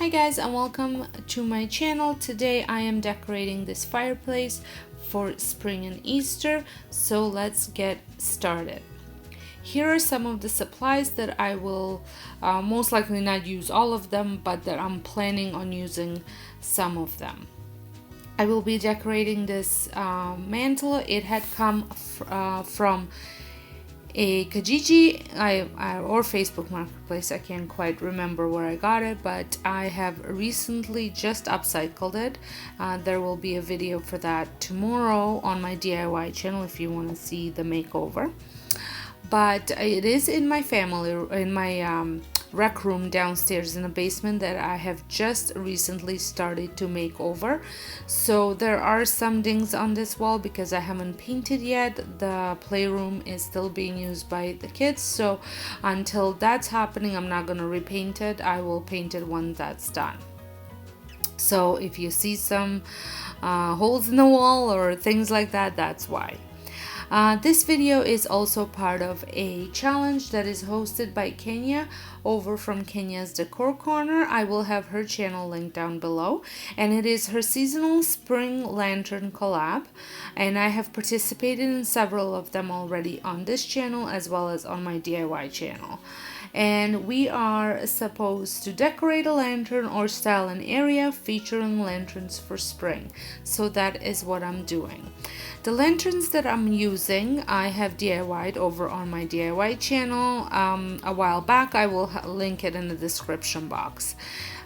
Hi guys, and welcome to my channel. Today I am decorating this fireplace for spring and Easter, so let's get started. Here are some of the supplies that I will most likely not use all of them, but that I'm planning on using some of them. I will be decorating this mantle. It had come from a Kijiji or Facebook Marketplace. I can't quite remember where I got it, but I have recently just upcycled it. There will be a video for that tomorrow on my DIY channel if you want to see the makeover. But it is in my rec room downstairs in the basement that I have just recently started to make over. So there are some dings on this wall because I haven't painted yet. The playroom is still being used by the kids, so until that's happening I'm not going to repaint it. I will paint it when that's done. So if you see some holes in the wall or things like that, that's why. This video is also part of a challenge that is hosted by Kenya over from Kenya's Decor Corner. I will have her channel linked down below, and it is her seasonal spring lantern collab, and I have participated in several of them already on this channel as well as on my DIY channel. And we are supposed to decorate a lantern or style an area featuring lanterns for spring. So that is what I'm doing. The lanterns that I'm using, I have DIY'd over on my DIY channel a while back. I will link it in the description box.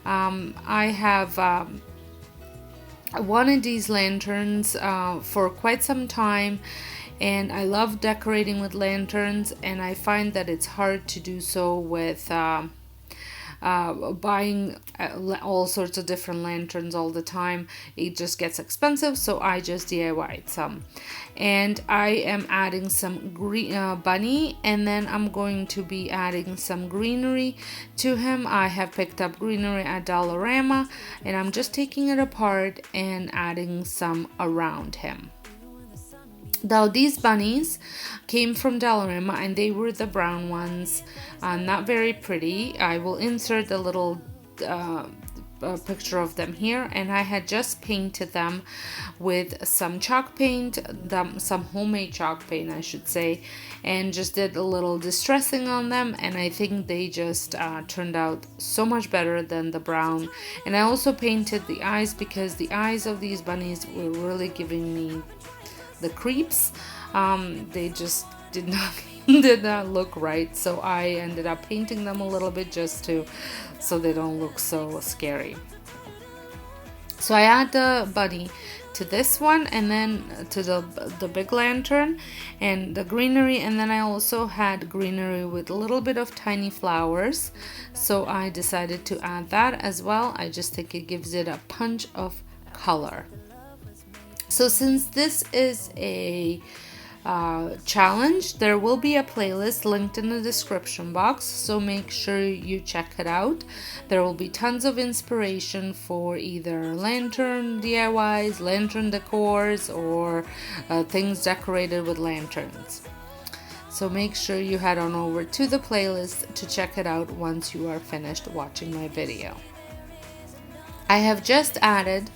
I have wanted these lanterns for quite some time, and I love decorating with lanterns, and I find that it's hard to do so with buying all sorts of different lanterns all the time. It just gets expensive, so I just DIY'd some. And I am adding some green bunny, and then I'm going to be adding some greenery to him. I have picked up greenery at Dollarama, and I'm just taking it apart and adding some around him. Now these bunnies came from Dollarama, and they were the brown ones, not very pretty. I will insert a little picture of them here, and I had just painted them with some chalk paint, some homemade chalk paint I should say, and just did a little distressing on them, and I think they just turned out so much better than the brown. And I also painted the eyes because the eyes of these bunnies were really giving me the creeps. They just did not look right, so I ended up painting them a little bit just so they don't look so scary. So I add the bunny to this one, and then to the big lantern and the greenery, and then I also had greenery with a little bit of tiny flowers, so I decided to add that as well. I just think it gives it a punch of color. So since this is a challenge, there will be a playlist linked in the description box, so make sure you check it out. There will be tons of inspiration for either lantern DIYs, lantern decors, or things decorated with lanterns. So make sure you head on over to the playlist to check it out once you are finished watching my video. I have just added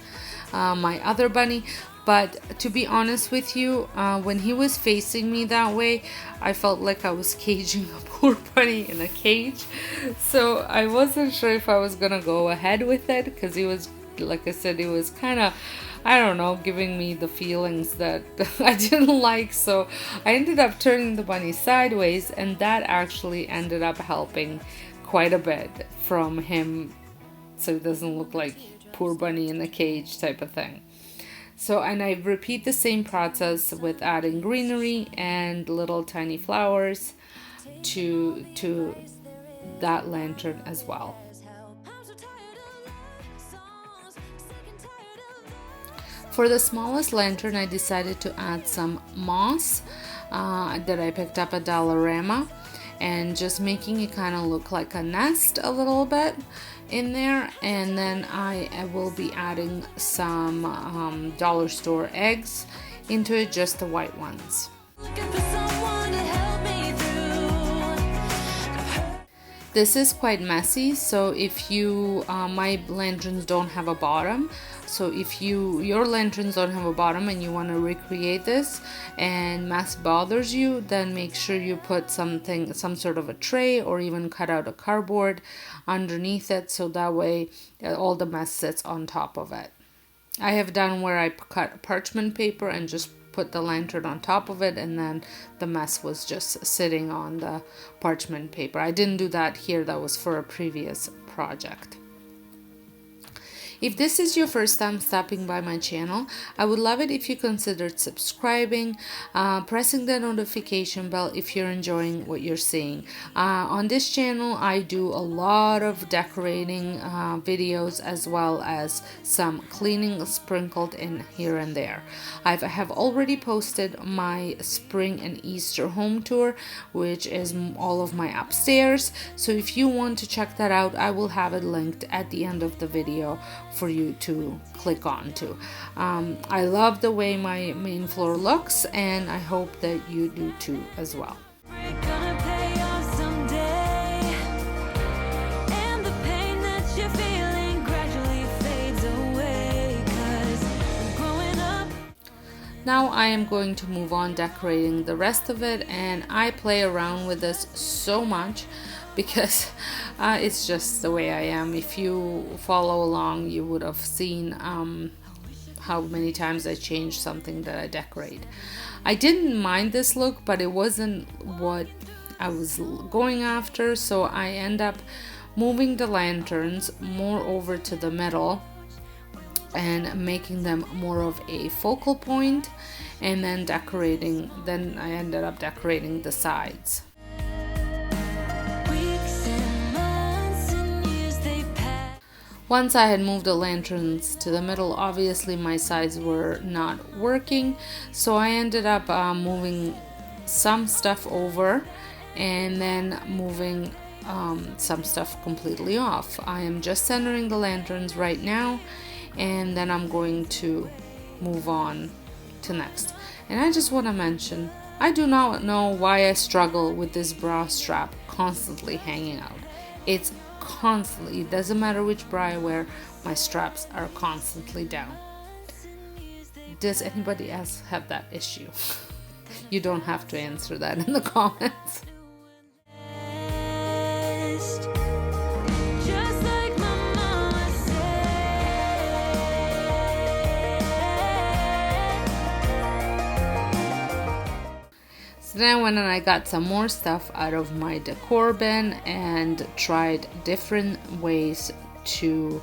my other bunny, but to be honest with you, when he was facing me that way, I felt like I was caging a poor bunny in a cage. So I wasn't sure if I was gonna go ahead with it, because he was, like I said, he was kind of, I don't know, giving me the feelings that I didn't like. So I ended up turning the bunny sideways, and that actually ended up helping quite a bit from him, so it doesn't look like poor bunny in a cage type of thing. So, and I repeat the same process with adding greenery and little tiny flowers to that lantern as well. For the smallest lantern, I decided to add some moss that I picked up at Dollarama, and just making it kind of look like a nest a little bit in there. And then I will be adding some dollar store eggs into it, just the white ones. This is quite messy, so if you my lanterns don't have a bottom, so if your lanterns don't have a bottom and you want to recreate this and mess bothers you, then make sure you put some sort of a tray, or even cut out a cardboard underneath it, so that way all the mess sits on top of it. I have done where I cut parchment paper and just put the lantern on top of it, and then the mess was just sitting on the parchment paper. I didn't do that here, that was for a previous project. If this is your first time stopping by my channel, I would love it if you considered subscribing, pressing the notification bell if you're enjoying what you're seeing. On this channel, I do a lot of decorating videos, as well as some cleaning sprinkled in here and there. I have already posted my spring and Easter home tour, which is all of my upstairs. So if you want to check that out, I will have it linked at the end of the video for you to click on to. I love the way my main floor looks, and I hope that you do too as well. Now I am going to move on decorating the rest of it, and I play around with this so much because it's just the way I am. If you follow along, you would have seen how many times I change something that I decorate. I didn't mind this look, but it wasn't what I was going after, so I end up moving the lanterns more over to the middle and making them more of a focal point, and then I ended up decorating the sides. Once I had moved the lanterns to the middle, obviously my sides were not working, so I ended up moving some stuff over and then moving some stuff completely off. I am just centering the lanterns right now, and then I'm going to move on to next. And I just want to mention, I do not know why I struggle with this bra strap constantly hanging out. It's constantly, it doesn't matter which bra I wear, my straps are constantly down. Does anybody else have that issue? You don't have to answer that in the comments. Then I went and I got some more stuff out of my decor bin and tried different ways to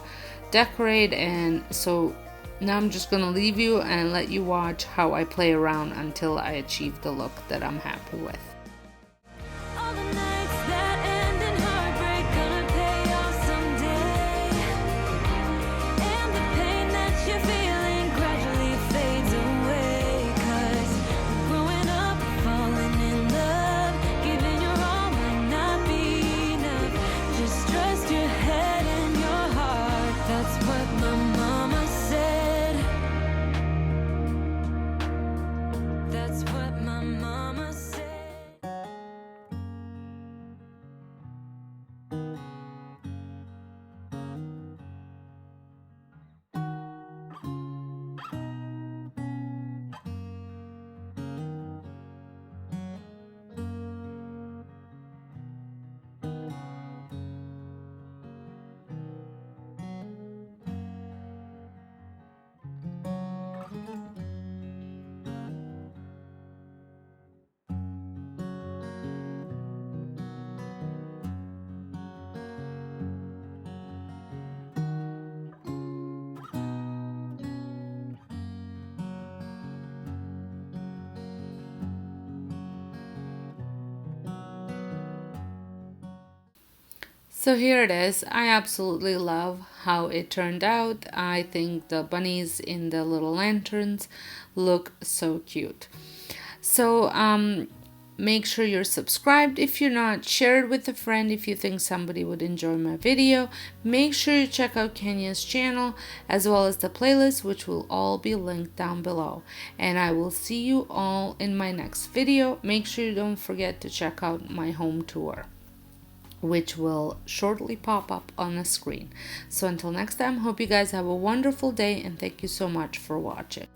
decorate, and so now I'm just gonna leave you and let you watch how I play around until I achieve the look that I'm happy with. So here it is. I absolutely love how it turned out. I think the bunnies in the little lanterns look so cute. So make sure you're subscribed if you're not. Share it with a friend if you think somebody would enjoy my video. Make sure you check out Kenya's channel as well as the playlist, which will all be linked down below. And I will see you all in my next video. Make sure you don't forget to check out my home tour. which will shortly pop up on the screen. So until next time, hope you guys have a wonderful day, and thank you so much for watching.